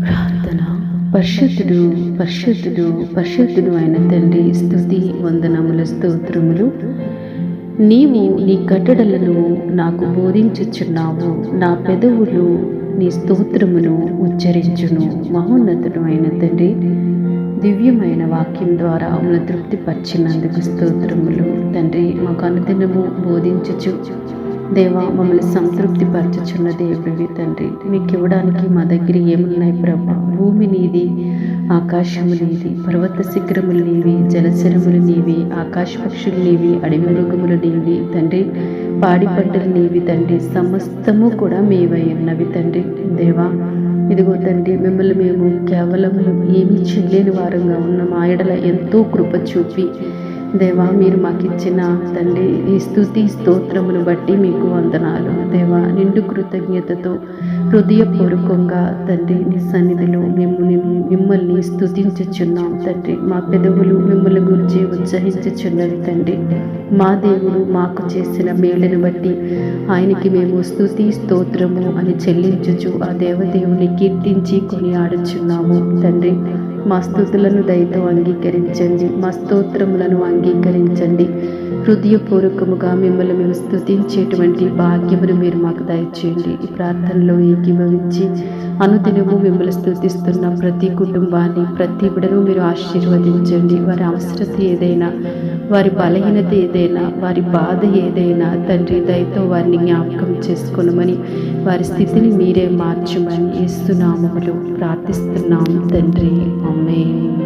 ప్రార్థన. పరిశుద్ధుడు పరిశుద్ధుడు పరిశుద్ధుడు అయిన తండ్రి, స్తుతి వందనములు స్తోత్రములు. నీవు నీ కట్టడలను నాకు బోధించుచున్నావు. నా పెదవులు నీ స్తోత్రమును ఉచ్చరించును. మహోన్నతుడు అయిన తండ్రి, దివ్యమైన వాక్యం ద్వారా మమ్మల్ని తృప్తిపరిచినందుకు స్తోత్రములు. తండ్రి, మాకు అనుదినము బోధించుచు దేవా మమ్మల్ని సంతృప్తి పరచుచున్న దేవుడివి తండ్రి. మీకు ఇవ్వడానికి మా దగ్గర ఏమున్నాయి ప్రభా? భూమి నీది, ఆకాశము నీది, పర్వత శిఖరములు నీవి, జలచరములు నీవి, ఆకాశ పక్షులు నీవి, అడవి మృగములు నీవి తండ్రి, పాడి పంటలు నీవి తండ్రి, సమస్తము కూడా మేవై ఉన్నవి తండ్రి. దేవా ఇదిగో తండ్రి, మిమ్మల్ని మేము కేవలం ఏమీ చేయలేని వారంగా ఉన్న మా ఎడల ఎంతో కృప చూపి దేవా మీరు మాకు ఇచ్చిన తండ్రి ఈ స్తుతి స్తోత్రమును బట్టి మీకు వందనాలు దేవా. నిండు కృతజ్ఞతతో హృదయపూర్వకంగా తండ్రి నీ సన్నిధిలో మిమ్మల్ని స్తుతించుచున్నాం తండ్రి. మా పెదవులు మిమ్మల్ని గురించి ఉత్సహించుచున్నవి తండ్రి. మా దేవుడు మాకు చేసిన మేలును బట్టి ఆయనకి మేము స్తుతి స్తోత్రము అని చెల్లించుచు ఆ దేవదేవుని కీర్తించి కొనియాడుచున్నాము తండ్రి. మా స్తుతులను దయతో అంగీకరించండి, మా స్తోత్రములను అంగీకరించండి. హృదయపూర్వకముగా మిమ్మల్ని మేము స్తుతించేటువంటి భాగ్యమును మీరు మాకు దయచేయండి. ఈ ప్రార్థనలో ఏకీభవించి అనుదినము మిమ్మల్ని స్తుతిస్తున్న ప్రతి కుటుంబాన్ని, ప్రతి బిడ్డను మీరు ఆశీర్వదించండి. వారి అవసరత ఏదైనా, వారి బలహీనత ఏదైనా, వారి బాధ ఏదైనా తండ్రి దయతో వారిని జ్ఞాపకం చేసుకోనమని, వారి స్థితిని మీరే మార్చమని యేసు నామములో ప్రార్థిస్తున్నాం తండ్రి. ఆమేన్.